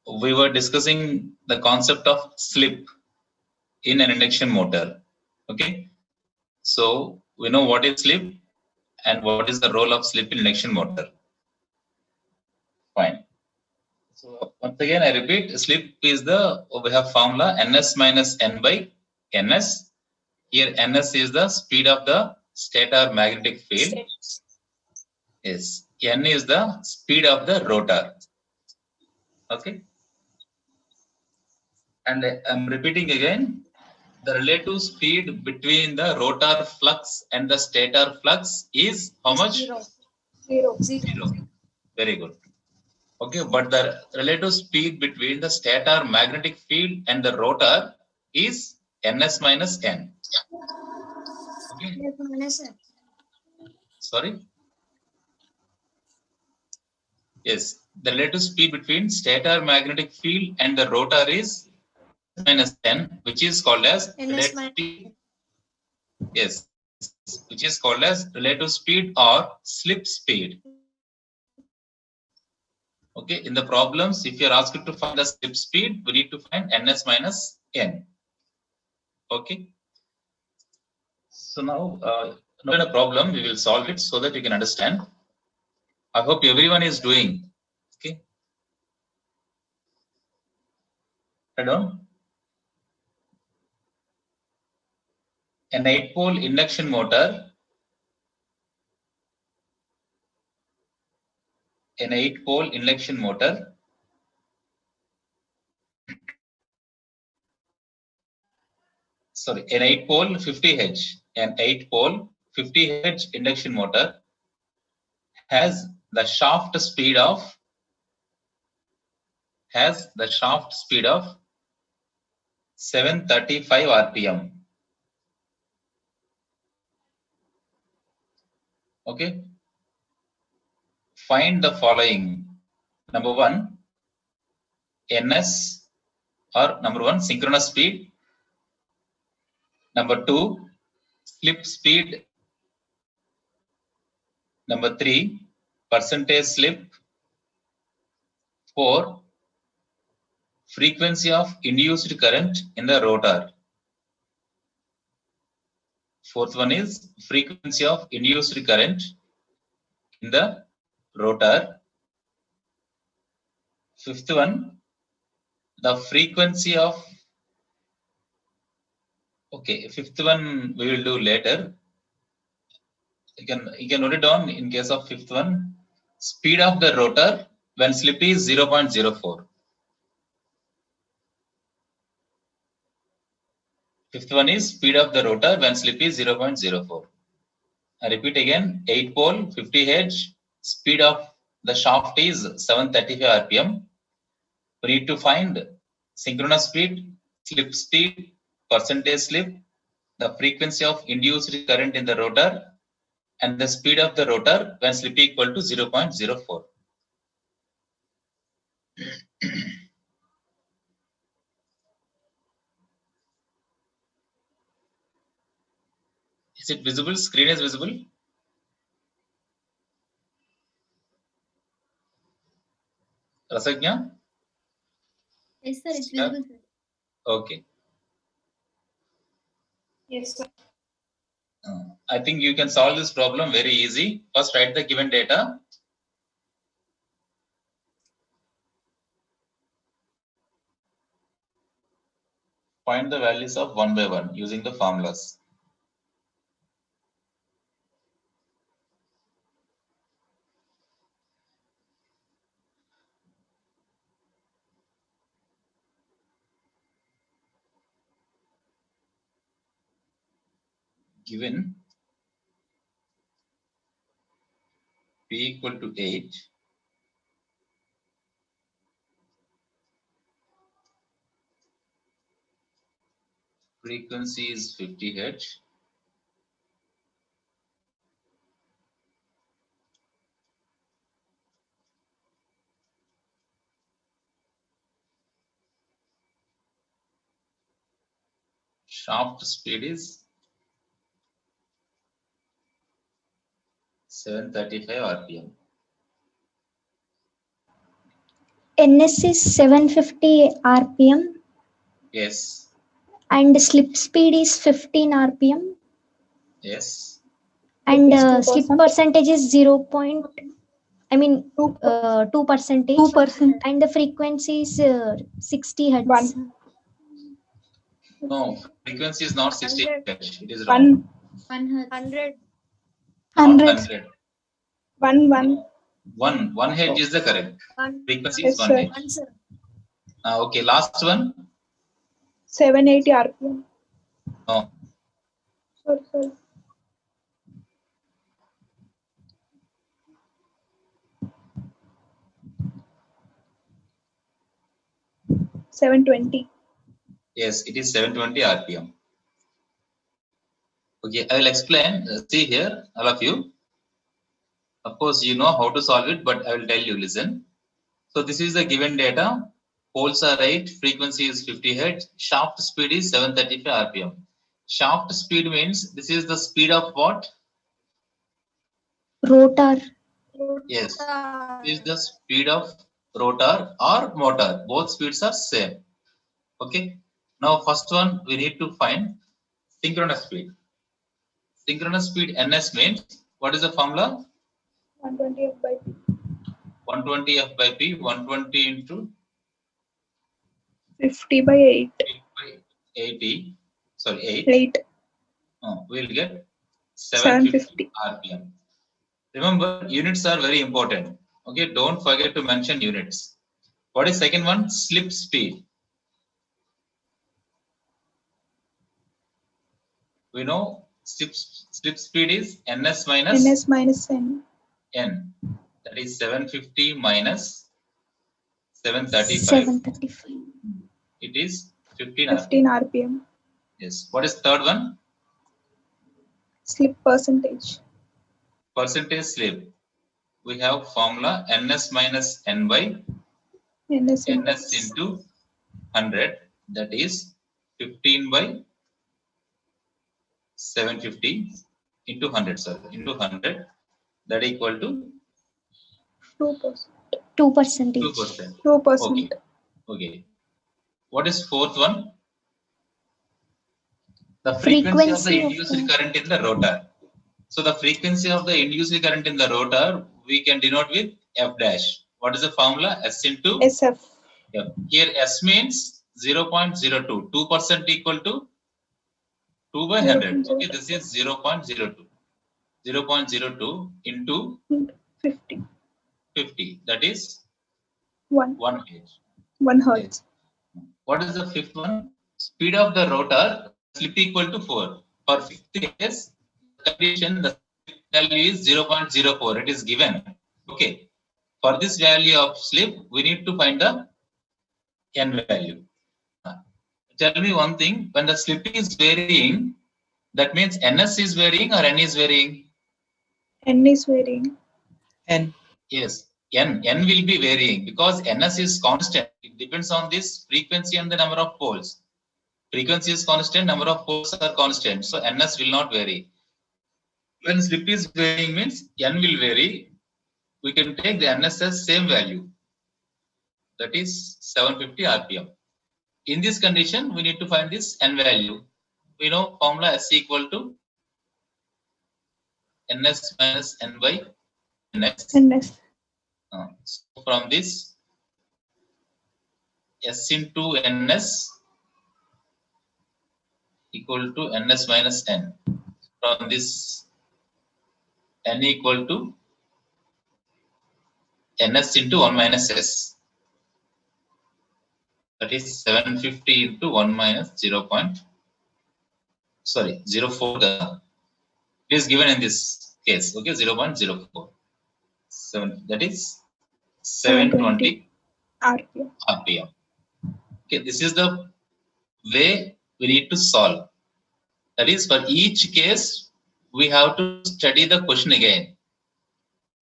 we were discussing the concept of slip in an induction motor. Okay, so we know what is slip and what is the role of slip in induction motor. Fine. So once again, I repeat, slip is we have formula ns minus n by ns. Here ns is the speed of the stator magnetic field. Yes, n is the speed of the rotor. Okay. And I'm repeating again, the relative speed between the rotor flux and the stator flux is how much? Zero. Very good. Okay, but the relative speed between the stator magnetic field and the rotor is ns minus n. Okay. Sorry. Yes, the relative speed between stator magnetic field and the rotor is ns minus n, which is called as relative speed. Yes, which is called as relative speed or slip speed. Okay, in the problems, if you are asked to find the slip speed, we need to find ns minus n. Okay. So now, not in a problem, we will solve it so that you can understand. I hope everyone is doing. Okay. Head on. An 8-pole induction motor. An 8-pole induction motor. Sorry, an 8-pole 50H. An 8-pole 50H induction motor has the shaft speed of 735 RPM. Okay. Find the following. Number one, ns or number one, synchronous speed. Number two, slip speed. Number three, percentage slip. 4, frequency of induced current in the rotor. Fourth one is frequency of induced current in the rotor. Fifth one, the frequency of, okay, fifth one we will do later. You can note it down in case of fifth one, speed of the rotor when slip is 0.04. Fifth one is speed of the rotor when slip is 0.04. I repeat again, 8-pole 50H, speed of the shaft is 735 RPM. We need to find synchronous speed, slip speed, percentage slip, the frequency of induced current in the rotor, and the speed of the rotor when slip equal to 0.04. Is it visible? Screen is visible? Rasagna? Yes, sir, it's visible, sir. Okay. Yes, sir. I think you can solve this problem very easy. First, write the given data. Find the values of 1 by 1 using the formulas. Given P equal to 8, frequency is 50 Hz, shaft speed is 735 RPM. NS is 750 RPM Yes. and slip speed is 15 RPM Yes. and It is slip 2%. percentage is 2 percentage 2%. and the frequency is 60 hertz. 1. No, frequency is not 60 Hz. It is wrong. 100. Not 100. 100. 1. 1 Hz is the correct. Frequency is Yes, 1 sir. Hz. Okay, last one. 780 RPM. No. Sorry. 720. Yes, it is 720 RPM. Okay, I will explain. See here, all of you. Of course, you know how to solve it, but I will tell you, listen. So this is the given data. Poles are 8, frequency is 50 Hz, shaft speed is 735 RPM. Shaft speed means this is the speed of what? Rotor. Yes, this is the speed of rotor or motor. Both speeds are same. Okay. Now first one we need to find synchronous speed. Synchronous speed NS means what is the formula? 120 F by P. 120 F by P, 120 into 50 by 8. 8 by 80. Sorry, 8. 8. We'll get 750 RPM. Remember, units are very important. Okay, don't forget to mention units. What is second one? Slip speed. We know slip speed is NS minus NS minus N. N. That is 750 minus 735. 735. It is 15 15 RPM. RPM. Yes. What is third one? Slip percentage. Percentage slip. We have formula NS minus N by NS NS into 100. That is 15 by 750 into 100. Sorry, into 100. That equal to 2%. 2%. 2%. 2%. Okay. What is fourth one? The frequency of the induced current in the rotor. So the frequency of the induced current in the rotor we can denote with F dash. What is the formula? S into SF. F. Here S means 0.02. 2% equal to 2 by 100. Okay, this is 0.02. 0.02 into 50. 50. That is 1. 1 Hz. 1 Hertz. What is the fifth one? Speed of the rotor, slip equal to 4. For fifth case, condition, the value is 0.04. It is given. Okay. For this value of slip, we need to find the N value. Tell me one thing. When the slip is varying, that means NS is varying or N is varying? N is varying. N. Yes. N will be varying because NS is constant. It depends on this frequency and the number of poles. Frequency is constant, number of poles are constant. So NS will not vary. When slip is varying means N will vary. We can take the NS as same value. That is 750 RPM. In this condition, we need to find this N value. We know formula S equal to NS minus N by NS. NS. So from this, S into NS equal to NS minus N. From this, N equal to NS into 1 minus S. That is 750 into 1 minus 0.04. It is given in this case. Okay, 0.04. That is 720 RPM. Okay, this is the way we need to solve. That is, for each case, we have to study the question again.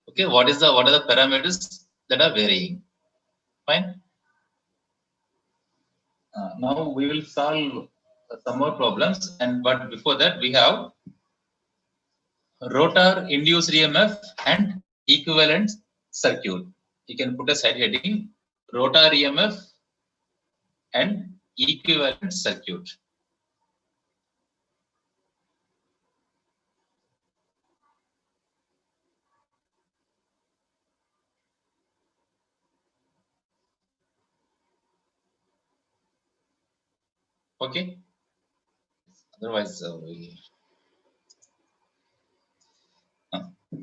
Okay, what are the parameters that are varying? Fine. Now we will solve some more problems, but before that we have rotor induced EMF and equivalent circuit. You can put a side heading rotor EMF and equivalent circuit. Okay. Otherwise,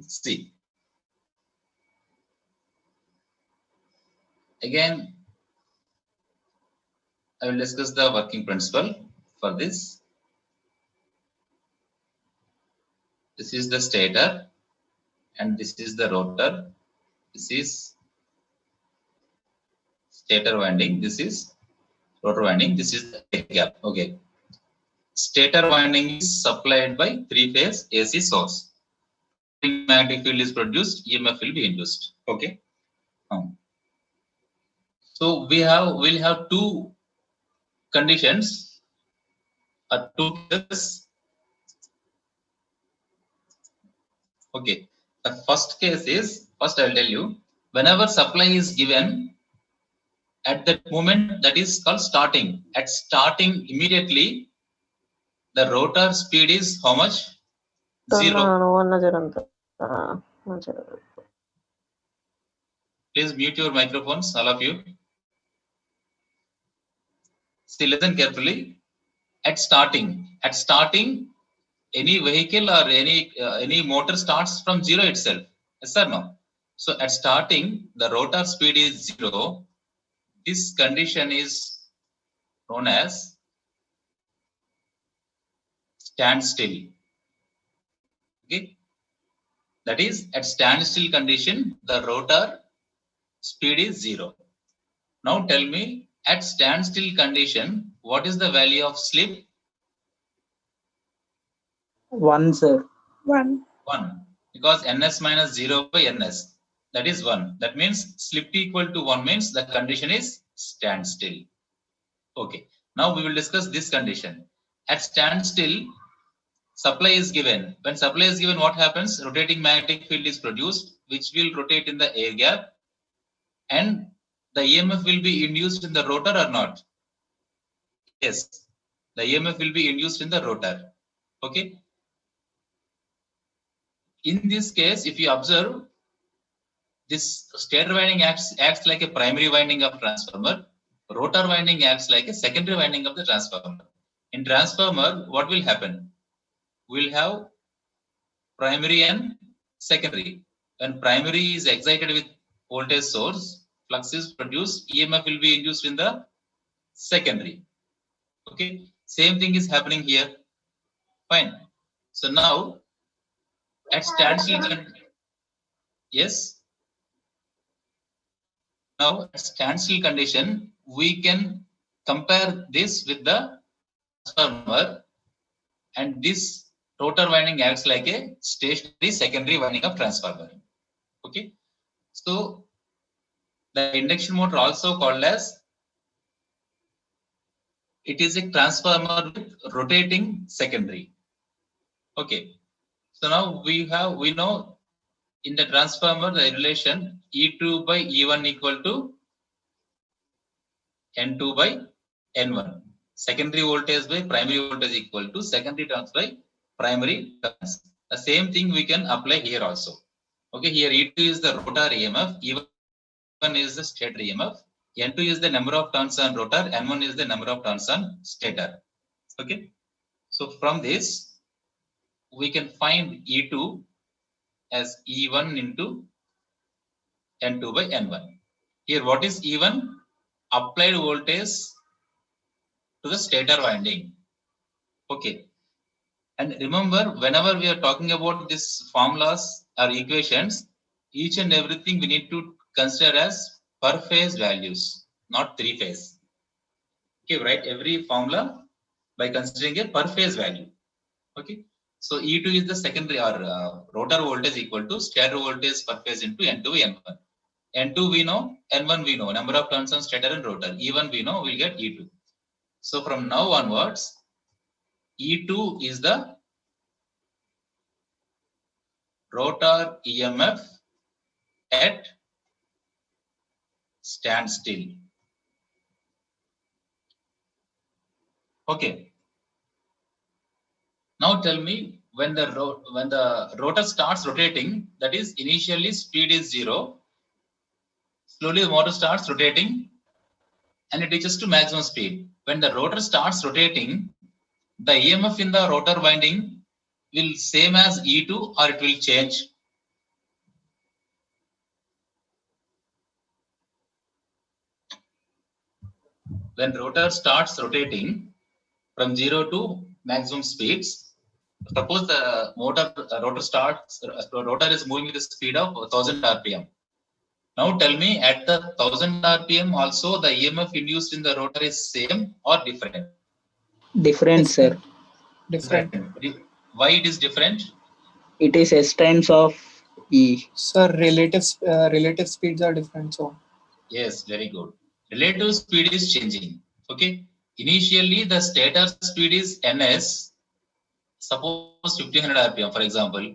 see. Again, I will discuss the working principle for this. This is the stator and this is the rotor. This is stator winding. This is rotor winding. This is the air gap. Okay. Stator winding is supplied by three-phase AC source. Magnetic field is produced, EMF will be induced. Okay. So we'll have two conditions or two cases. Okay. The first case is, first I'll tell you, whenever supply is given at that moment, that is called starting. At starting immediately, the rotor speed is how much? 0. Please mute your microphones, all of you. See, listen carefully. At starting, any vehicle or any motor starts from 0 itself. Yes or no? So at starting, the rotor speed is 0. This condition is known as standstill. Okay. That is, at standstill condition, the rotor speed is 0. Now tell me, at standstill condition, what is the value of slip? 1, sir. 1. 1. Because ns minus 0 by ns. That is 1. That means slip equal to 1 means the condition is standstill. Okay. Now we will discuss this condition. At standstill, supply is given. When supply is given, what happens? Rotating magnetic field is produced, which will rotate in the air gap. And the EMF will be induced in the rotor or not? Yes. The EMF will be induced in the rotor. Okay. In this case, if you observe, this stator winding acts like a primary winding of transformer. Rotor winding acts like a secondary winding of the transformer. In transformer, what will happen? We'll have primary and secondary. When primary is excited with voltage source, flux is produced, EMF will be induced in the secondary. Okay, same thing is happening here. Fine. So now at standstill, yes. Now at standstill condition, we can compare this with the transformer, and this rotor winding acts like a stationary secondary winding of transformer. Okay. So the induction motor, also called as, it is a transformer with rotating secondary. Okay. So now we know in the transformer the relation E2 by E1 equal to N2 by N1. Secondary voltage by primary voltage equal to secondary turns by primary turns. The same thing we can apply here also. Okay, here E2 is the rotor EMF, E1 is the stator EMF, N2 is the number of turns on rotor, N1 is the number of turns on stator. Okay, so from this we can find E2 as E1 into N2 by N1. Here what is E1? Applied voltage to the stator winding. Okay, and remember, whenever we are talking about these formulas or equations, each and everything we need to consider as per phase values, not three phase. Okay, write every formula by considering a per phase value. Okay, so E2 is the secondary or rotor voltage equal to stator voltage per phase into N2 by N1. N2 we know, N1 we know, number of turns on stator and rotor. E1 we know, we'll get E2. So from now onwards, E2 is the rotor EMF at standstill. Okay. Now tell me, when the rotor starts rotating, that is initially speed is 0. Slowly the motor starts rotating and it reaches to maximum speed. When the rotor starts rotating, the EMF in the rotor winding will same as E2 or it will change. When rotor starts rotating from 0 to maximum speeds, suppose the rotor is moving with the speed of 1000 rpm. Now tell me, at the 1000 rpm also the EMF induced in the rotor is same or different? Different, sir. Different. Why it is different? It is S times of E. Sir, relative speeds are different. So Yes, very good. Relative speed is changing. Okay. Initially, the stator speed is ns. Suppose 1500 rpm, for example.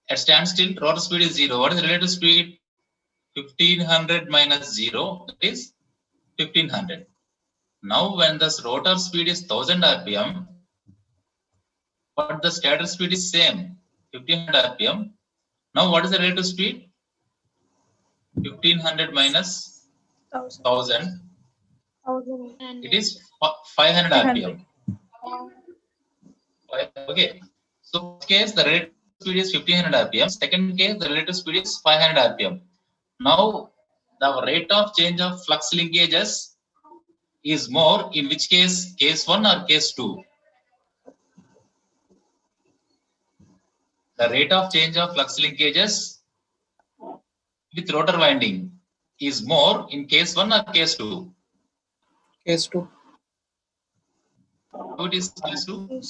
At standstill, rotor speed is 0. What is the relative speed? 1500 minus 0, that is 1500. Now, when the rotor speed is 1000 rpm, but the stator speed is same, 1500 rpm. Now, what is the relative speed? 1500 minus 1000. It is 500 rpm. Okay. So, first case the relative speed is 1500 rpm. Second case the relative speed is 500 rpm. Now, the rate of change of flux linkages is more in which case? Case 1 or case 2? The rate of change of flux linkages with rotor winding is more in case 1 or case 2? case 2. How it is case 2?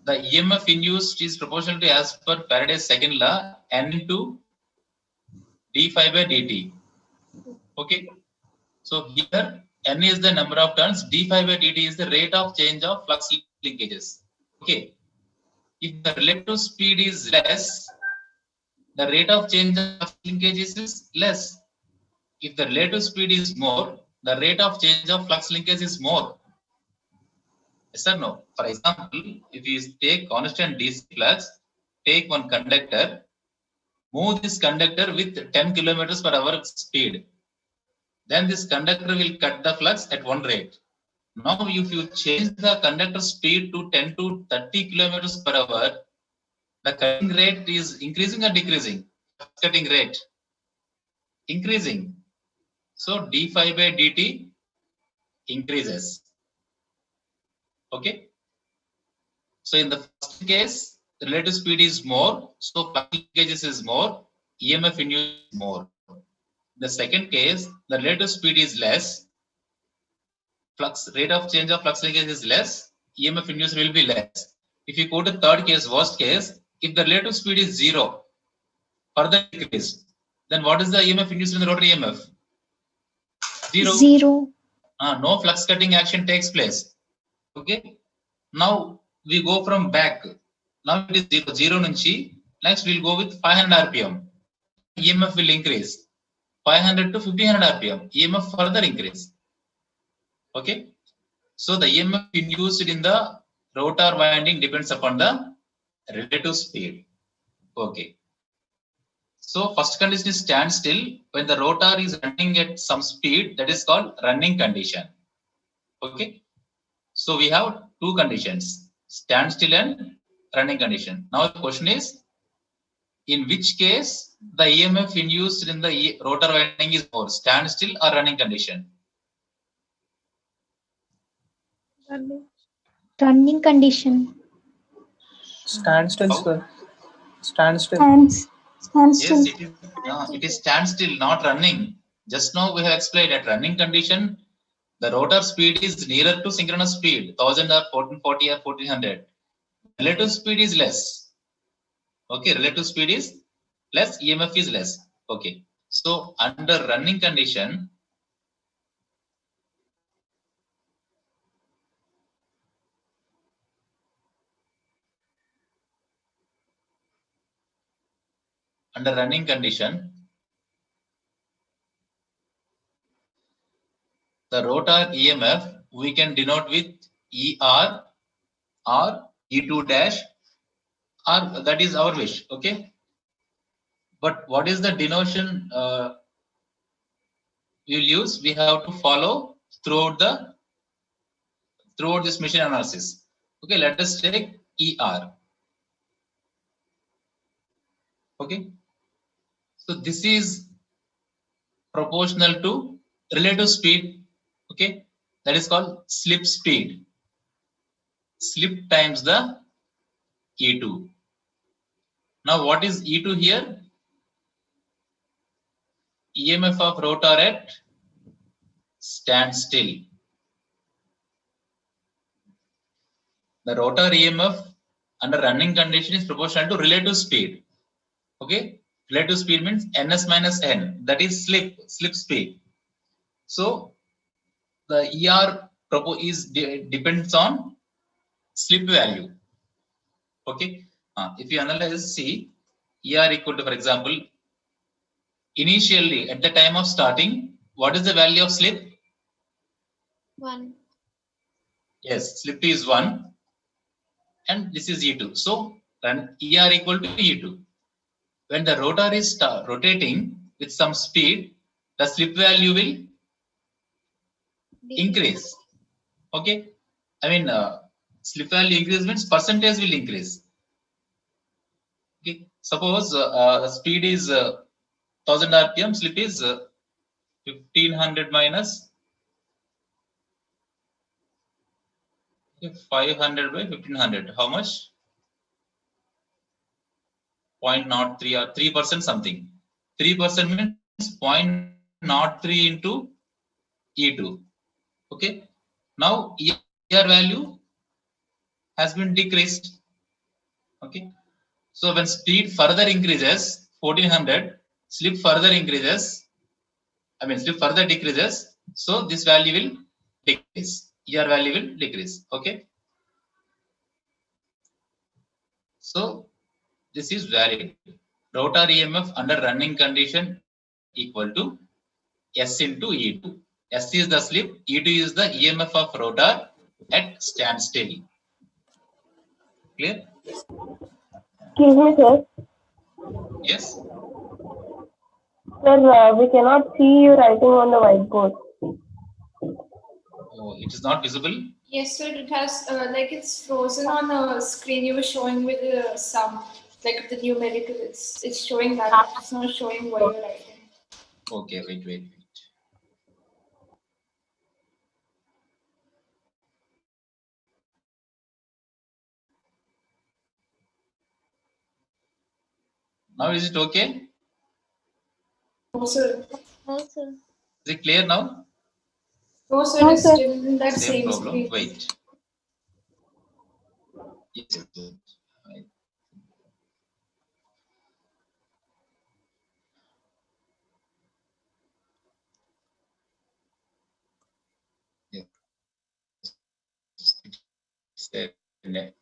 The EMF induced is proportional to, as per Faraday's second law, N into d phi by dt. Okay. So here N is the number of turns, d phi by dt is the rate of change of flux linkages. Okay. If the relative speed is less, the rate of change of flux linkages is less. If the relative speed is more, the rate of change of flux linkage is more. Yes or no? For example, if you take constant DC flux, take one conductor, move this conductor with 10 kilometers per hour speed. Then this conductor will cut the flux at one rate. Now, if you change the conductor speed to 10 to 30 kilometers per hour, the cutting rate is increasing or decreasing? Cutting rate increasing. So d phi by dt increases. Okay. So in the first case, the relative speed is more, so flux linkages is more, EMF induced is more. The second case, the relative speed is less, rate of change of flux linkage is less, EMF induced will be less. If you go to third case, worst case, if the relative speed is 0, further decrease, then what is the EMF induced in the rotor EMF? 0. No flux cutting action takes place. Okay. Now we go from back. Now it is 0 nunchi. Next we'll go with 500 rpm. EMF will increase. 500 to 1500 rpm. EMF further increase. Okay. So the EMF induced in the rotor winding depends upon the relative speed. Okay. So first condition is standstill. When the rotor is running at some speed, that is called running condition. Okay. So we have two conditions, standstill and running condition. Now the question is, in which case the EMF induced in the rotor winding is more, standstill or running condition? Running condition. Standstill, How? sir. Standstill. Standstill. Yes, it is standstill, not running. Just now we have explained at running condition, the rotor speed is nearer to synchronous speed, 1000 or 1440 or 1400. Relative speed is less. Okay, relative speed is less, EMF is less. Okay, so under running condition, the rotor EMF we can denote with ER or E2 dash, or that is our wish. Okay. But what is the denotation we'll use? We have to follow throughout this machine analysis. Okay, let us take ER. Okay, so this is proportional to relative speed. Okay, that is called slip speed. Slip times the E2. Now, what is E2 here? EMF of rotor at standstill. The rotor EMF under running condition is proportional to relative speed. Okay, relative speed means ns minus n, that is slip speed. So the ER depends on slip value. Okay, if you analyze, see ER equal to, for example, initially at the time of starting, what is the value of slip? 1. Yes, slip is 1 and this is E2. So then ER equal to E2. When the rotor is rotating with some speed, the slip value will increase. Okay, I mean slip value increase means percentage will increase. Okay, suppose speed is 1000 rpm, slip is 1500 minus 500 by 1500. How much? 0.03 or 3% something. 3% means 0.03 into E2. Okay. Now ER value has been decreased. Okay. So when speed further increases, 1400, slip further increases, slip further decreases. So this value will decrease. ER value will decrease. Okay. So this is valid. Rotor EMF under running condition equal to S into E2. S is the slip, E2 is the EMF of rotor at standstill. Clear? Excuse me, sir. Yes. Sir, we cannot see you writing on the whiteboard. Oh, it is not visible. Yes, sir. It has it's frozen on the screen you were showing with the sum, like the numerical. It's showing that. It's not showing what you're writing. Okay, wait. Now is it okay? No, sir. No, sir. Is it clear now? No, sir. No, It's sir. still in that Same same problem. screen. Wait. Yes. Yes.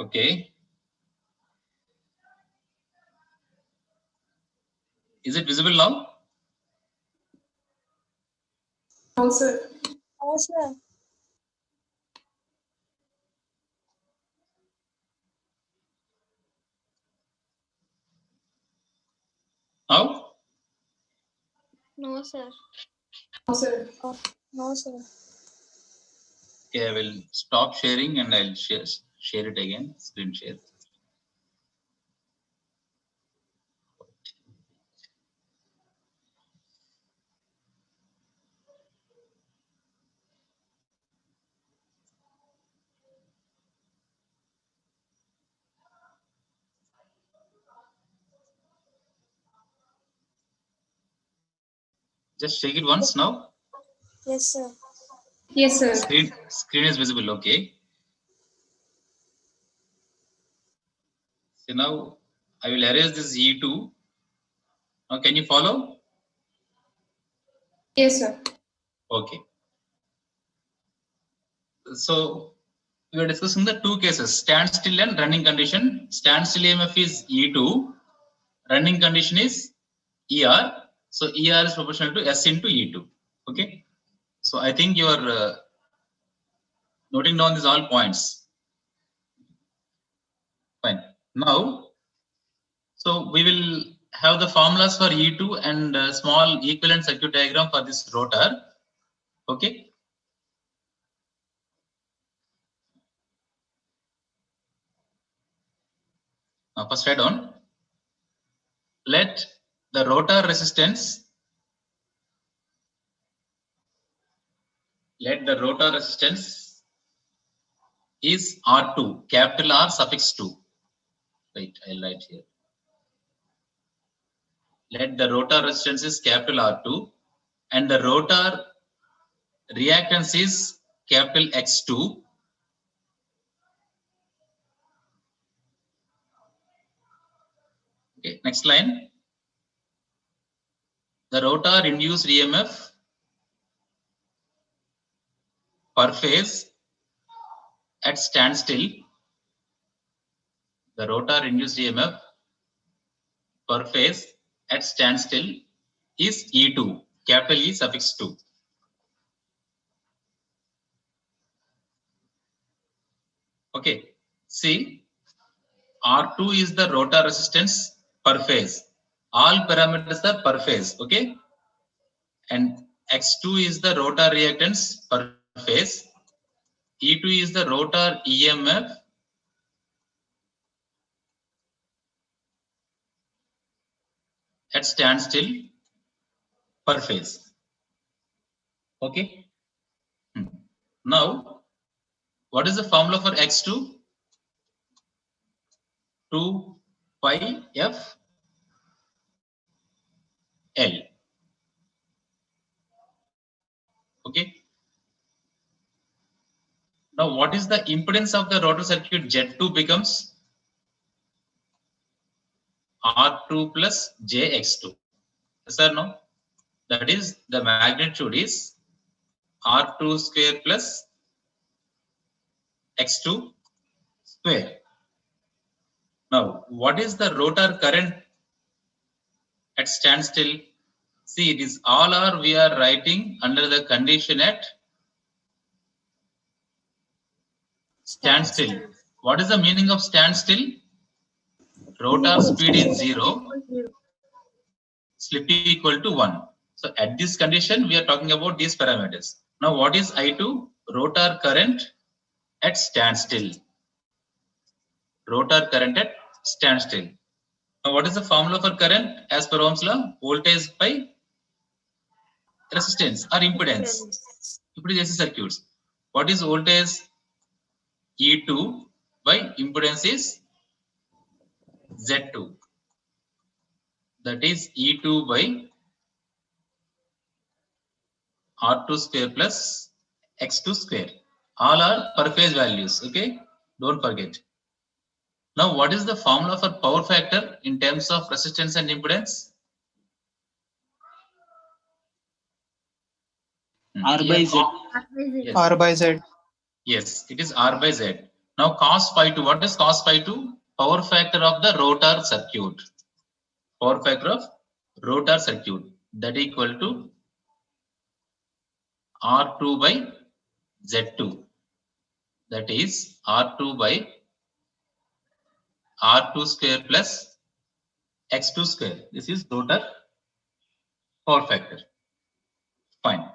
Okay. Is it visible now? No, sir. No, sir. Now? No, sir. No, sir. No, sir. Okay, I will stop sharing and I'll share it again. Screen share. Just shake it once now. Yes, sir. Yes, sir. Screen is visible. Okay. So now I will erase this E2. Now can you follow? Yes, sir. Okay. So we are discussing the two cases, standstill and running condition. Standstill EMF is E2. Running condition is ER. So ER is proportional to S into E2. Okay. So I think you are noting down these all points. Fine. Now, so we will have the formulas for E2 and small equivalent circuit diagram for this rotor. Okay. Now first write down. Let the rotor resistance is R2, capital R suffix 2. Right, I'll write here. Let the rotor resistance is capital R2 and the rotor reactance is capital X2. Okay, next line. The rotor induced EMF per phase at standstill. The rotor induced EMF per phase at standstill is E2, capital E suffix 2. Okay, see, R2 is the rotor resistance per phase. All parameters are per phase, okay? And X2 is the rotor reactance per phase. E2 is the rotor EMF at standstill per phase. Okay. Now, what is the formula for X2? 2 pi F L. Okay. Now, what is the impedance of the rotor circuit? Z2 becomes R2 plus JX2. Yes or no? That is, the magnitude is R2 square plus X2 square. Now, what is the rotor current at standstill? See, it is all are we are writing under the condition at standstill. What is the meaning of standstill? Rotor speed is 0, slip equal to 1. So at this condition, we are talking about these parameters. Now, what is I2? Rotor current at standstill. Rotor current at standstill. Now, what is the formula for current as per Ohm's law? Voltage by resistance or impedance. Impedance AC circuits. What is voltage? E2 by impedance is Z2. That is E2 by R2 square plus X2 square. All are per phase values. Okay, don't forget. Now, what is the formula for power factor in terms of resistance and impedance? R by Z. Yes. R by Z. Yes, it is R by Z. Now cos phi 2, what is cos phi 2? Power factor of the rotor circuit. Power factor of rotor circuit, that equal to R2 by Z2. That is R2 by R2 square plus X2 square. This is rotor power factor. Fine.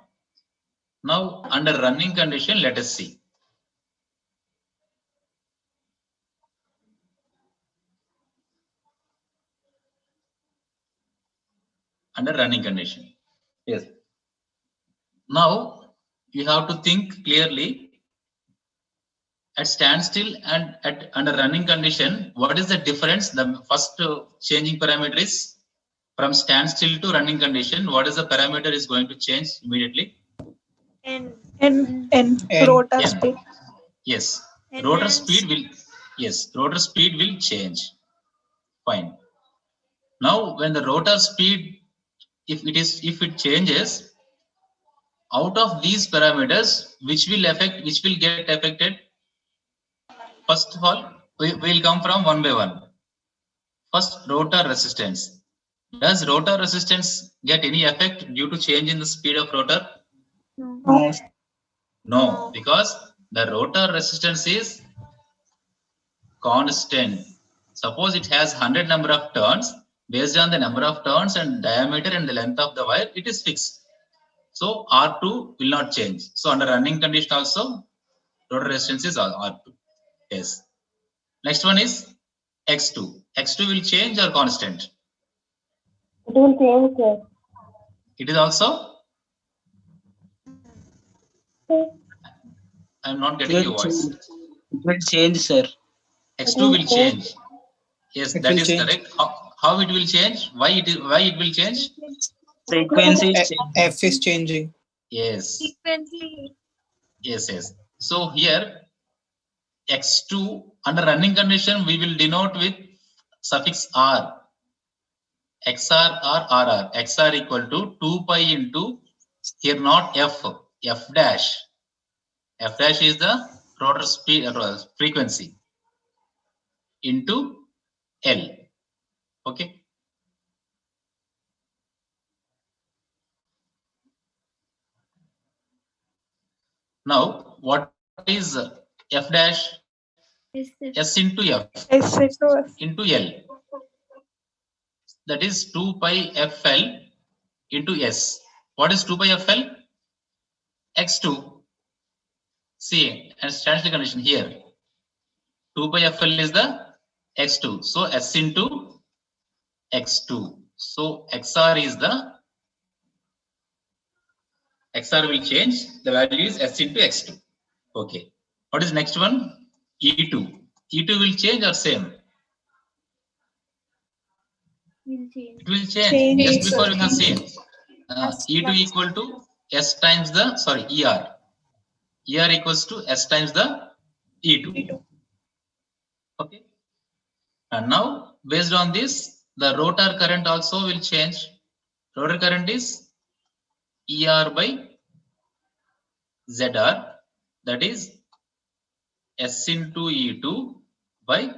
Now under running condition, let us see. Under running condition. Yes. Now you have to think clearly. At standstill and at under running condition, what is the difference? The first changing parameter is from standstill to running condition. What is the parameter is going to change immediately? N. N. Rotor N. speed. Yes. And Rotor hence- speed will, yes, rotor speed will change. Fine. Now when the rotor speed, if it changes, out of these parameters, which will get affected? First of all, we will come from one by one. First, rotor resistance. Does rotor resistance get any effect due to change in the speed of rotor? No. No, because the rotor resistance is constant. Suppose it has 100 number of turns, based on the number of turns and diameter and the length of the wire, it is fixed. So R2 will not change. So under running condition also, rotor resistance is R2. Yes. Next one is X2. X2 will change or constant? It will change, sir. It is also? I am not getting It your will voice. change. It will change, sir. X2 will change. Yes, It that will is change. correct. How it will change? Why it will change? Frequency is F is changing. Yes. Frequency. Yes. So here X2 under running condition we will denote with suffix R. XR or RR. XR equal to 2 pi into here not F. F dash. F dash is the rotor speed frequency into L. Okay. Now what is F dash? S into F S into F. into L. That is 2 pi FL into S. What is 2 pi FL? X2. See, and standstill condition here. 2 pi FL is the X2. So S into X2. So XR is the XR will change. The value is S into X2. Okay. What is next one? E2. E2 will change or same? It will change. Change. Just before we have seen E2 equal to S times the ER. ER equals to S times the E2. Okay. And now based on this, the rotor current also will change. Rotor current is ER by ZR. That is S into E2 by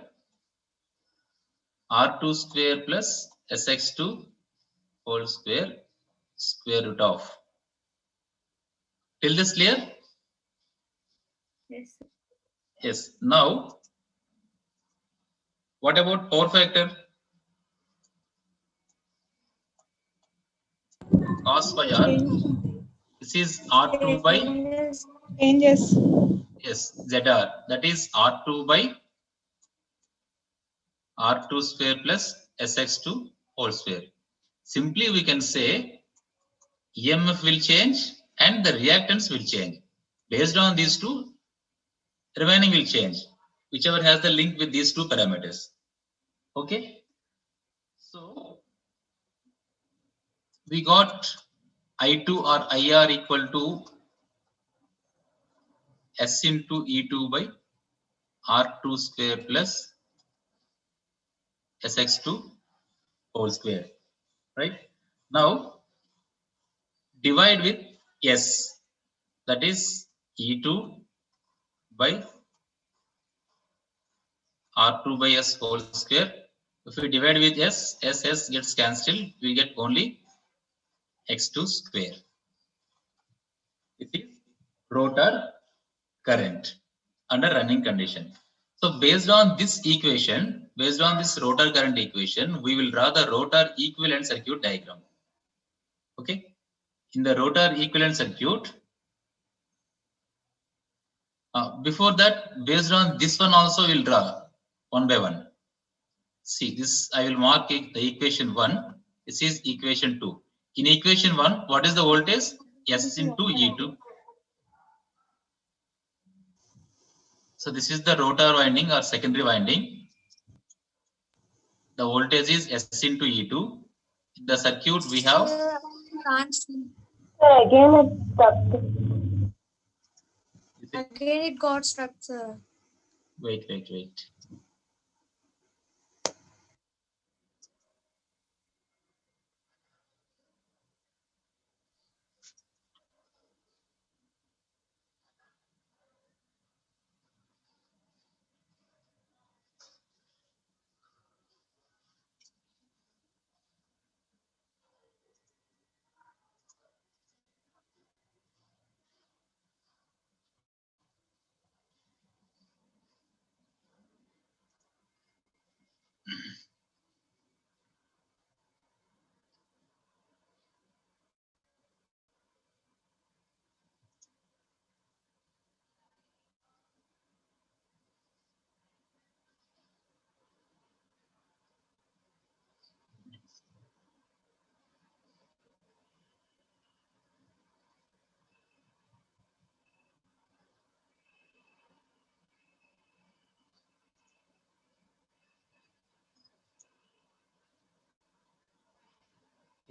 R2 square plus SX2 whole square root of. Till this clear? Yes. Yes. Now, what about power factor? Cos by R. This is R2 by Changes. yes ZR. That is R2 by R2 square plus SX2 whole square. Simply we can say EMF will change and the reactance will change. Based on these two, remaining will change. Whichever has the link with these two parameters. Okay. So we got I2 or IR equal to S into E2 by R2 square plus SX2 whole square. Right. Now divide with S. That is E2 by R2 by S whole square. If we divide with S gets cancelled. We get only X2 square. This is rotor current under running condition. So based on this equation, based on this rotor current equation, we will draw the rotor equivalent circuit diagram. Okay. In the rotor equivalent circuit, before that, based on this one also we'll draw one by one. See this, I will mark it, the equation 1. This is equation 2. In equation 1, what is the voltage? S into E2. So this is the rotor winding or secondary winding. The voltage is S into E2. The circuit we have. Sir, again it's stuck. Again, it got stuck, sir. Wait.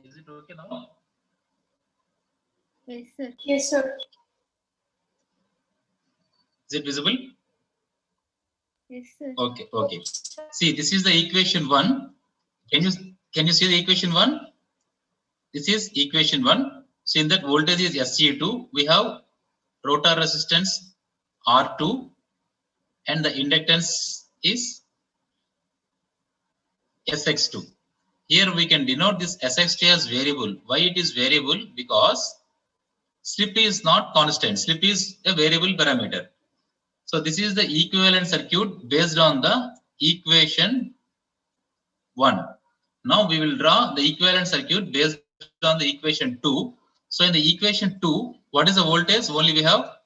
Is it okay now? Yes, sir. Yes, sir. Is it visible? Yes, sir. Okay. See, this is the equation 1. Can you see the equation 1? This is equation 1. So in that voltage is SE2. We have rotor resistance R2 and the inductance is SX2. Here we can denote this SX2 as variable. Why it is variable? Because slip is not constant. Slip is a variable parameter. So this is the equivalent circuit based on the equation 1. Now we will draw the equivalent circuit based on the equation 2. So in the equation 2, what is the voltage? Only we have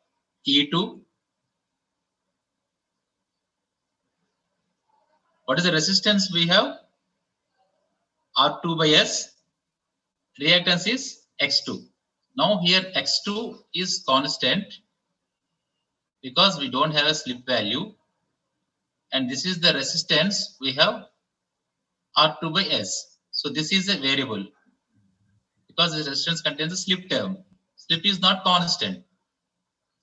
E2. What is the resistance we have? R2 by S. Reactance is X2. Now here X2 is constant because we don't have a slip value. And this is the resistance we have R2 by S. So this is a variable because the resistance contains a slip term. Slip is not constant.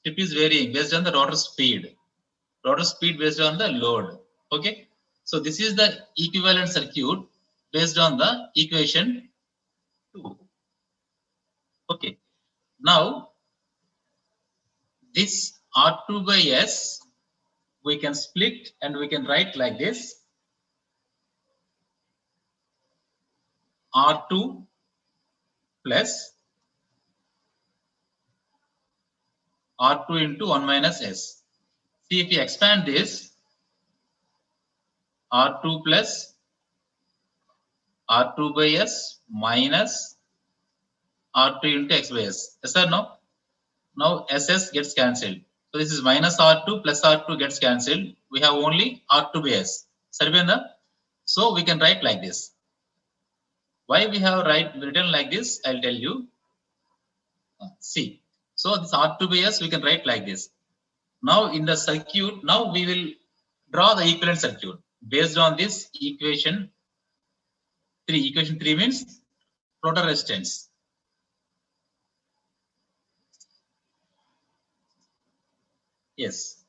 Slip is varying based on the rotor speed. Rotor speed based on the load. Okay. So this is the equivalent circuit based on the equation 2. Okay. Now this R2 by S we can split and we can write like this. R2 plus R2 into 1 minus S. See, if you expand this, R2 plus R2 by S minus R2 into X by S. Yes or no? Now SS gets cancelled. So this is minus R2 plus R2 gets cancelled. We have only R2 by S. So we can write like this. Why we have written like this? I'll tell you. See. So this R2 by S we can write like this. Now in the circuit, now we will draw the equivalent circuit based on this equation 3. Equation 3 means rotor resistance. Yes.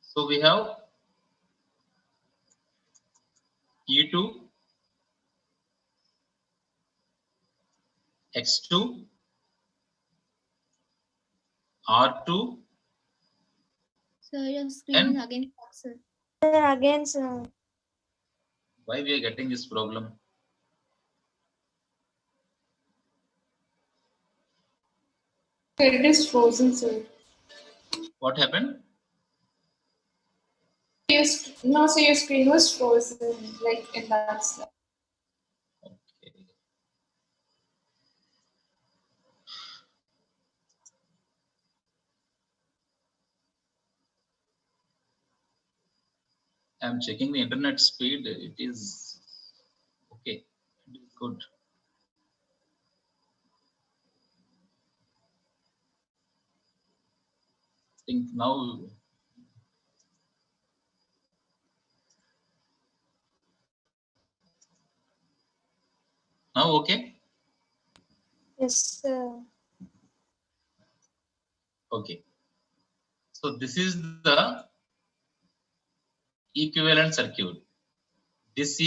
So we have E2, X2, R2. Sir, your screen And is again Sir, again, sir. Why we are getting this problem? It is frozen, sir. What happened? No, so your screen was frozen, like in that slide. Okay. I'm checking the internet speed. It is okay. It is good. I think now okay. Yes, sir. Okay. So this is the equivalent circuit. This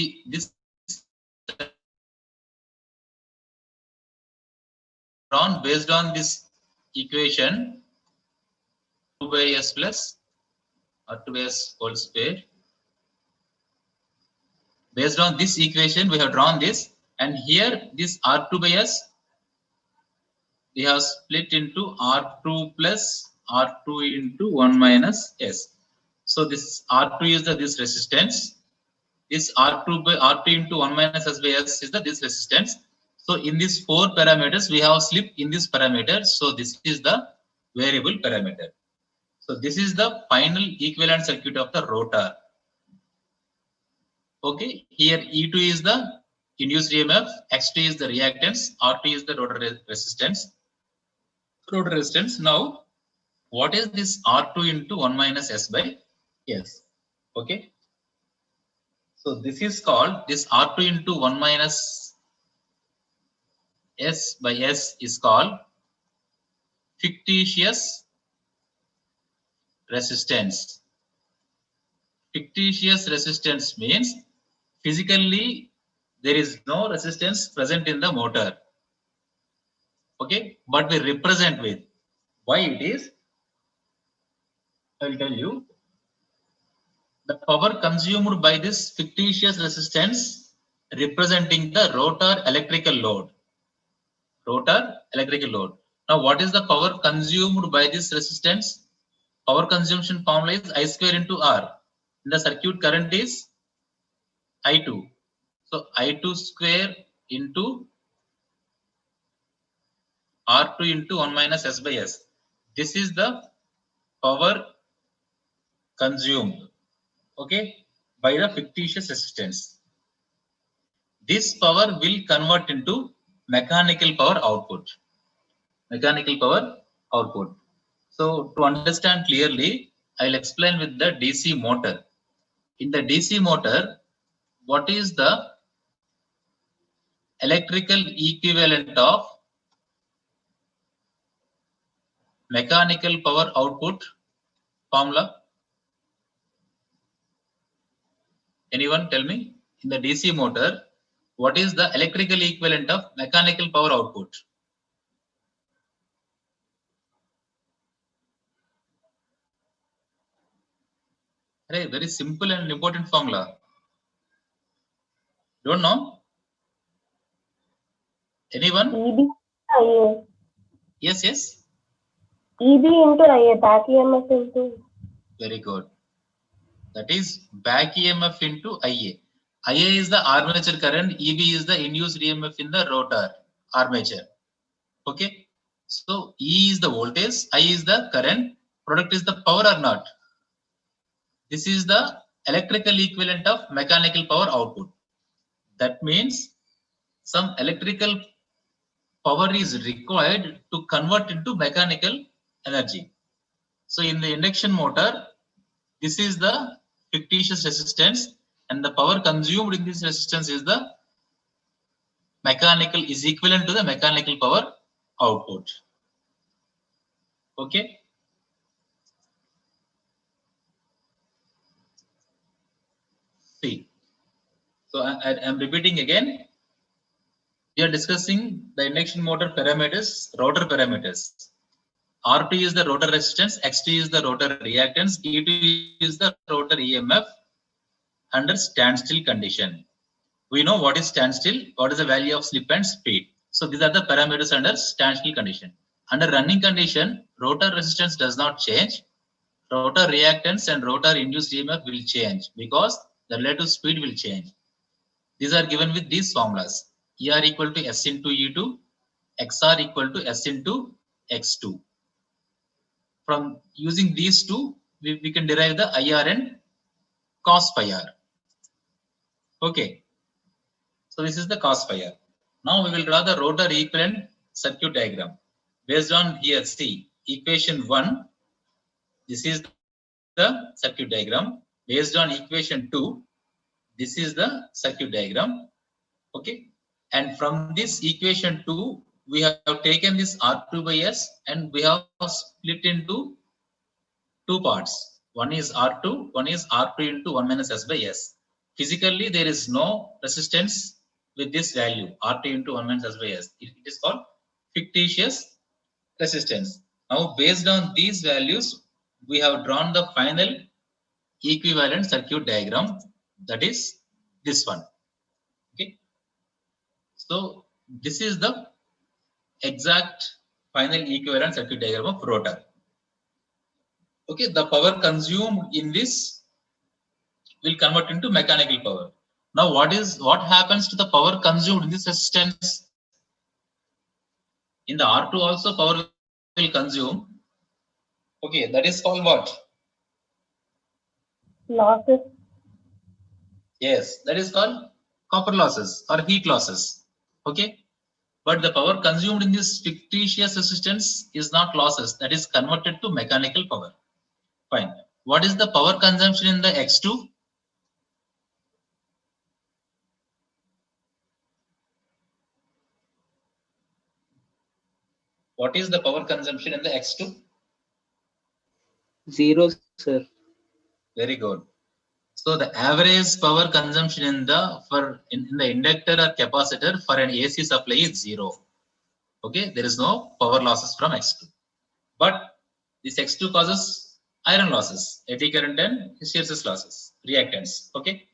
drawn based on this equation 2 by s plus r2 by s whole square. Based on this equation, we have drawn this, and here this r2 by s we have split into r2 plus r2 into 1 minus s. So this r2 is this resistance. This r2 by r2 into 1 minus s by s is this resistance. So in these 4 parameters, we have slip in this parameter. So this is the variable parameter. So this is the final equivalent circuit of the rotor. Okay, here E2 is the induced EMF, X2 is the reactance, R2 is the rotor resistance. Now, what is this R2 into 1 minus S by S? Okay. So this is called, this R2 into 1 minus S by S is called fictitious resistance. Fictitious resistance means physically there is no resistance present in the motor. Okay, but we represent with. Why it is? I will tell you. The power consumed by this fictitious resistance representing the rotor electrical load. Rotor electrical load. Now, what is the power consumed by this resistance? Power consumption formula is I square into R. The circuit current is I2. So, I2 square into R2 into 1 minus S by S. This is the power consumed, okay, by the fictitious resistance. This power will convert into mechanical power output. Mechanical power output. So to understand clearly, I'll explain with the DC motor. In the DC motor, what is the electrical equivalent of mechanical power output formula? Anyone tell me? In the DC motor, what is the electrical equivalent of mechanical power output? Very simple and important formula. Don't know? Anyone? EB into IA. Yes, yes. EB into IA, back EMF into. Very good. That is back EMF into IA. IA is the armature current. EB is the induced EMF in the rotor armature. Okay. So E is the voltage. I is the current. Product is the power or not? This is the electrical equivalent of mechanical power output. That means some electrical power is required to convert into mechanical energy. So in the induction motor, this is the fictitious resistance, and the power consumed in this resistance is the mechanical, is equivalent to the mechanical power output. Okay. See. So I am repeating again. We are discussing the induction motor parameters, rotor parameters. R2 is the rotor resistance, X2 is the rotor reactance, E2 is the rotor EMF under standstill condition. We know what is standstill, what is the value of slip and speed. So these are the parameters under standstill condition. Under running condition, rotor resistance does not change. Rotor reactance and rotor induced EMF will change because the relative speed will change. These are given with these formulas. ER equal to S into E2, XR equal to S into X2. From using these two, we can derive the IR and cos phi R. Okay. So this is the cos phi R. Now we will draw the rotor equivalent circuit diagram. Based on here, see, equation 1, this is the circuit diagram. Based on equation 2, this is the circuit diagram. Okay. And from this equation 2, we have taken this R2 by S and we have split into two parts. One is R2, one is R2 into 1 minus S by S. Physically, there is no resistance with this value, R2 into 1 minus S by S. It is called fictitious resistance. Now, based on these values, we have drawn the final equivalent circuit diagram, that is this one. Okay. So, this is the exact final equivalent circuit diagram of rotor. Okay, the power consumed in this will convert into mechanical power. Now, what happens to the power consumed in this resistance? In the R2 also power will consume. Okay, that is called what? Losses. Yes, that is called copper losses or heat losses. Okay, but the power consumed in this fictitious resistance is not losses, that is converted to mechanical power. Fine. What is the power consumption in the X2? What is the power consumption in the X2? 0, sir. Very good. So the average power consumption in the inductor or capacitor for an AC supply is 0. Okay, there is no power losses from X2. But this X2 causes iron losses, eddy current and hysteresis losses, reactance. Okay.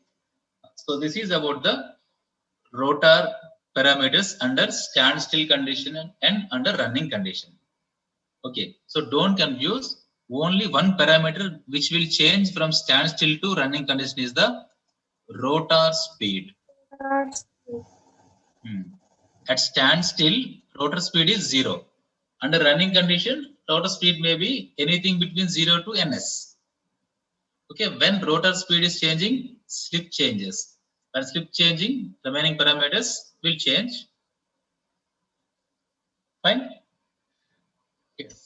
So this is about the rotor parameters under standstill condition and under running condition. Okay. So don't confuse. Only one parameter which will change from standstill to running condition is the rotor speed. At standstill, rotor speed is 0. Under running condition, rotor speed may be anything between 0 to ns. Okay, when rotor speed is changing, slip changes. When slip changing, remaining parameters will change. Fine? Yes.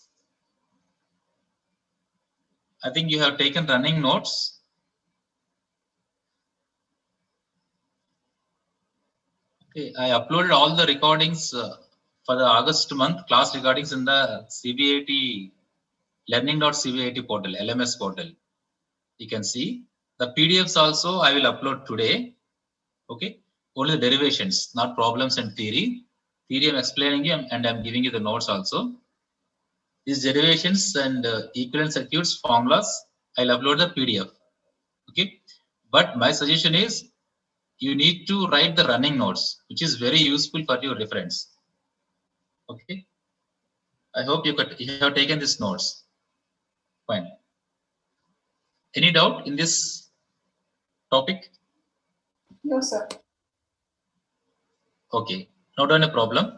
I think you have taken running notes. Okay, I uploaded all the recordings for the August month class recordings in the CBIT learning.cbit portal, LMS portal. You can see the PDFs also I will upload today. Okay, only the derivations, not problems and theory. Theory I'm explaining you and I'm giving you the notes also. These derivations and equivalent circuits formulas, I'll upload the PDF. Okay, but my suggestion is you need to write the running notes, which is very useful for your reference. Okay, I hope you have taken these notes. Fine. Any doubt in this topic? No, sir. Okay, not on a problem.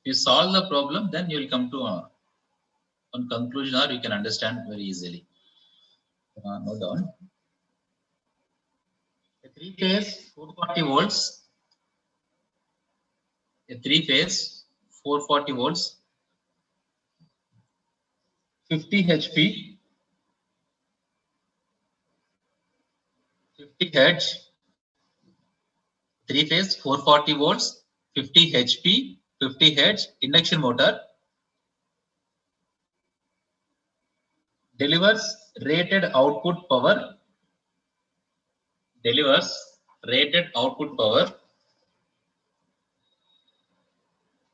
If you solve the problem, then you will come to a conclusion or you can understand very easily. Note down. A 3-phase 440 volts. A 3-phase 440 volts. 50 HP. 50 hertz. 3-phase 440 volts. 50 HP. 50 hertz induction motor. Delivers rated output power. Delivers rated output power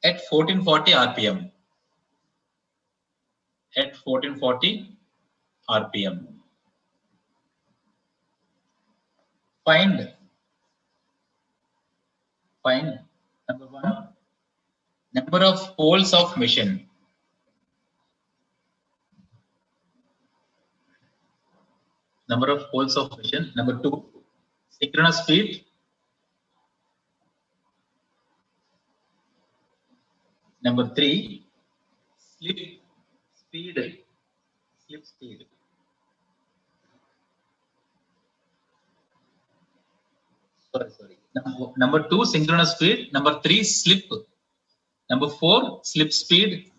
at 1440 RPM. At 1440 RPM. Find number 1, number of poles of machine. Number of poles of machine. Number 2, synchronous speed. Number 3, slip speed. Slip speed. Sorry. Number 2, synchronous speed. Number 3, slip. Number 4, slip speed.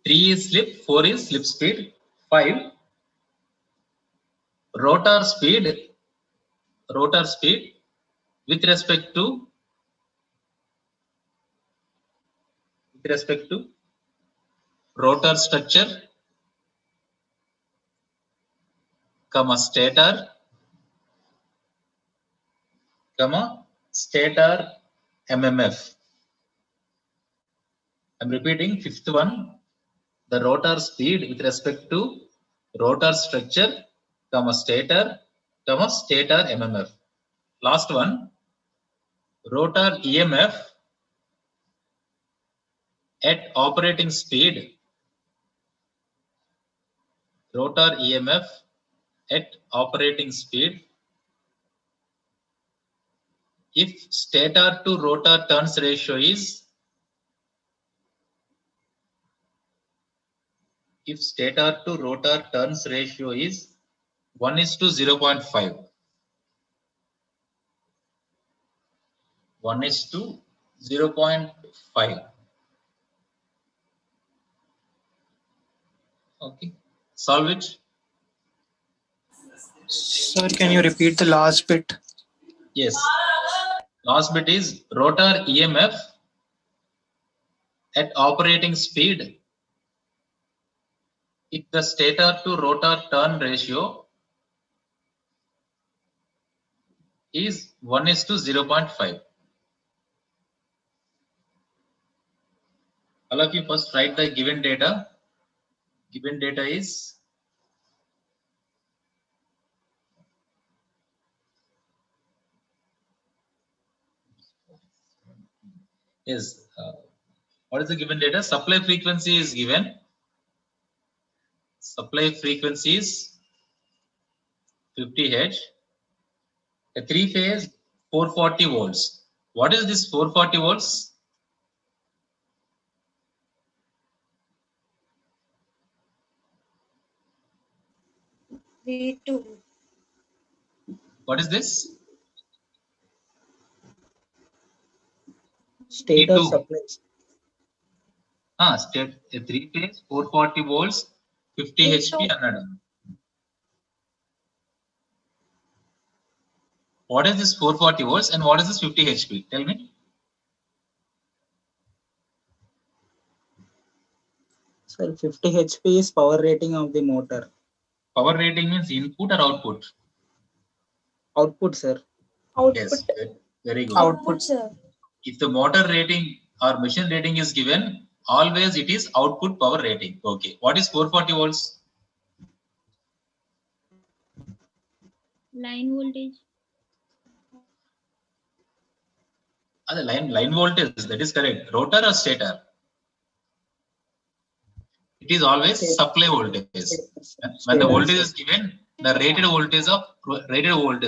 3 is slip, 4 is slip speed. 5, rotor speed with respect to rotor structure, comma stator MMF. I'm repeating, 5th one, the rotor speed with respect to rotor structure, comma stator MMF. Last one, rotor EMF at operating speed. Rotor EMF at operating speed if stator to rotor turns ratio is 1:0.5. 1:0.5. Okay. Solve it. Sir, can you repeat the last bit? Yes. Last bit is rotor EMF at operating speed if the stator to rotor turn ratio is 1:0.5. All of you first write the given data. Given data is what is the given data? Supply frequency is given. Supply frequency is 50 Hz. A 3-phase 440 volts. What is this 440 volts? V2. What is this? Stator V2. supplies. State a 3-phase 440 volts 50 HP అన్నాడు. What is this 440 volts and what is this 50 HP? Tell me. Sir, 50 HP is power rating of the motor. Power rating means input or output? Output, sir. Yes, very good. Output, sir. If the motor rating or machine rating is given, always it is output power rating. Okay. What is 440 volts? Line voltage. The line voltage, that is correct. Rotor or stator? It is always supply voltage. When the voltage is given, the rated voltage,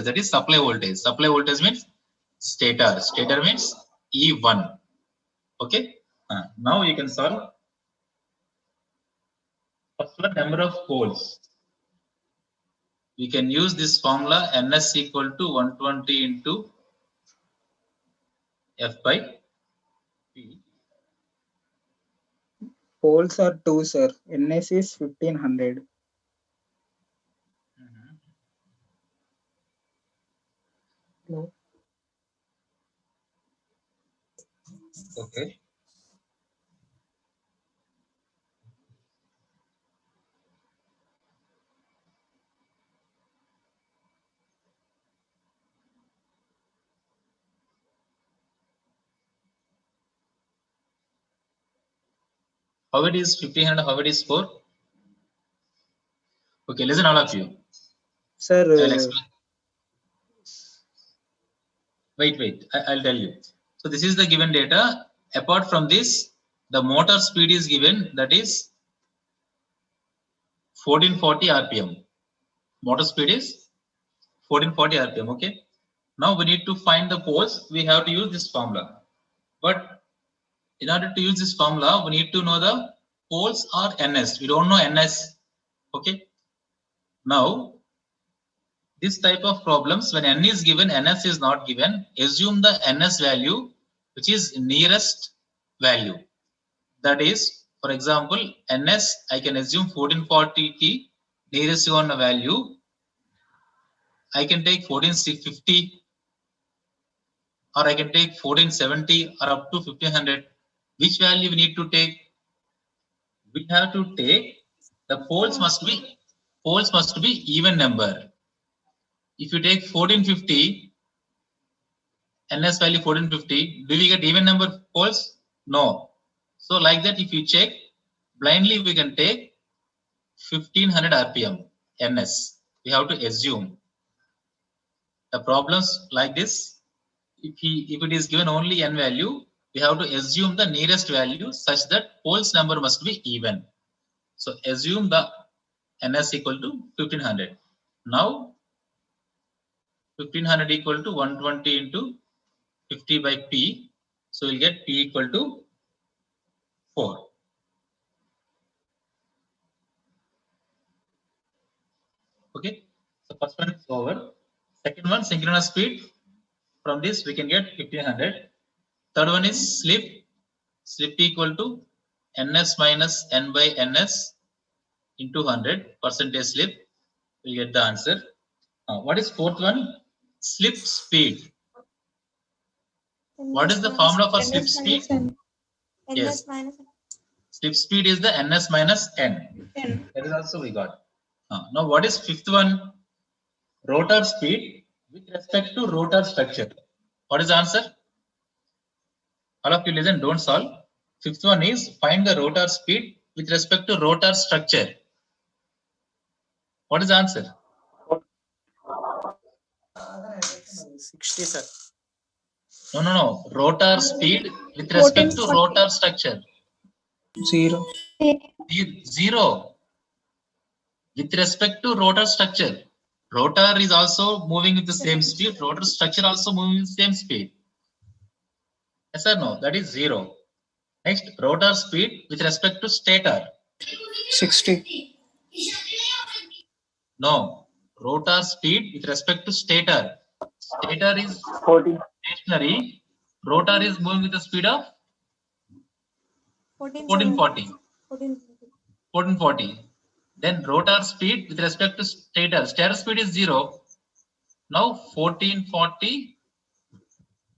that is supply voltage. Supply voltage means stator. Stator means E1. Okay. Now you can solve. First one, number of poles. We can use this formula NS equal to 120 into F by P. Poles are 2, sir. NS is 1500. No. Okay. How it is 1500, how it is 4? Okay, listen all of you. Sir, I'll explain. Wait, I'll tell you. So this is the given data. Apart from this, the motor speed is given, that is 1440 RPM. Motor speed is 1440 RPM. Okay. Now we need to find the poles. We have to use this formula. But in order to use this formula, we need to know the poles or NS. We don't know NS. Okay. Now, this type of problems, when N is given, NS is not given, assume the NS value which is nearest value. That is, for example, NS, I can assume 1440 T nearest one value. I can take 1450 or I can take 1470 or up to 1500. Which value we need to take? We have to take the poles must be even number. If you take 1450, NS value 1450, do we get even number poles? No. So like that, if you check blindly, we can take 1500 RPM NS. We have to assume. The problems like this, if it is given only N value, we have to assume the nearest value such that poles number must be even. So assume the NS equal to 1500. Now 1500 equal to 120 into 50 by P. So we'll get P equal to 4. Okay. So first one is over. Second one, synchronous speed. From this we can get 1500. Third one is slip. Slip equal to NS minus N by NS into 100 percentage slip. We'll get the answer. What is fourth one? Slip speed. What is the formula for slip speed? Yes. Slip speed is the NS minus N. That is also we got. Now what is fifth one? Rotor speed with respect to rotor structure. What is the answer? All of you listen, don't solve. Fifth one is find the rotor speed with respect to rotor structure. What is the answer? 60, sir. No. Rotor speed with respect to rotor structure. 0. 0. With respect to rotor structure. Rotor is also moving with the same speed. Rotor structure also moving with the same speed. Yes or no? That is 0. Next, rotor speed with respect to stator. 60. No. Rotor speed with respect to stator. Stator is 40. stationary. Rotor is moving with the speed of 1440. 1440. Then rotor speed with respect to stator. Stator speed is 0. Now 1440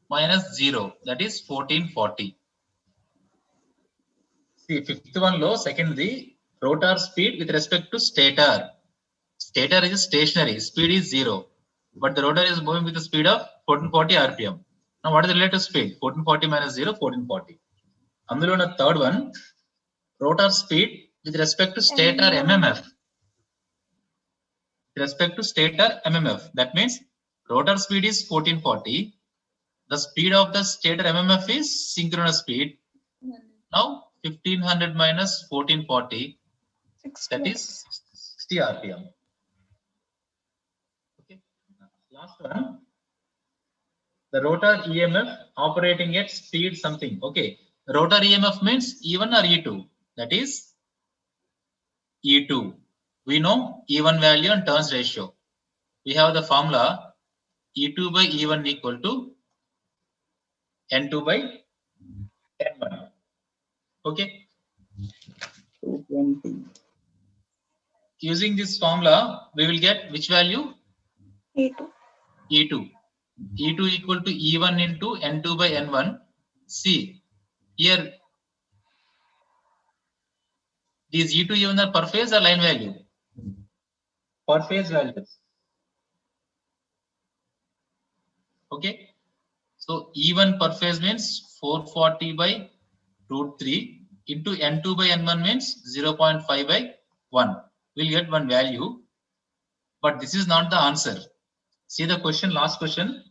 minus 0. That is 1440. See, fifth one low, second the rotor speed with respect to stator. Stator is stationary. Speed is 0. But the rotor is moving with the speed of 1440 RPM. Now what is the relative speed? 1440 minus 0, 1440. అందులో ఉన్న third one, rotor speed with respect to stator MMF. With respect to stator MMF. That means rotor speed is 1440. The speed of the stator MMF is synchronous speed. Now 1500 minus 1440. That is 60 RPM. Okay. Last one. The rotor EMF operating at speed something. Okay. Rotor EMF means E1 or E2. That is E2. We know E1 value and turns ratio. We have the formula E2 by E1 equal to N2 by N1. Okay. 220. Using this formula, we will get which value? E2. E2. E2 equal to E1 into N2 by N1. See, here, these E2 E1 are per phase or line value? Per phase values. Okay. So E1 per phase means 440 by root 3. into n2 by n1 means 0.5 by 1. We'll get one value, but this is not the answer. See the question, last question,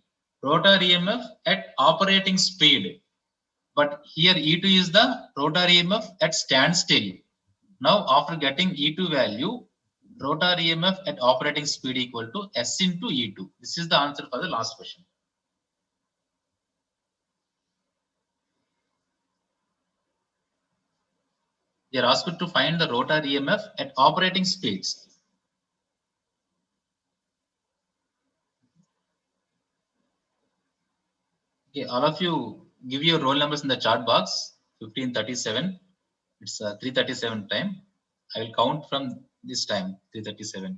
rotor EMF at operating speed. But here E2 is the rotor EMF at standstill. Now after getting E2 value, rotor EMF at operating speed equal to S into E2. This is the answer for the last question. They are asked to find the rotor EMF at operating speeds. Okay, all of you give your roll numbers in the chat box. 1537. It's 3:37 time. I will count from this time, 3:37.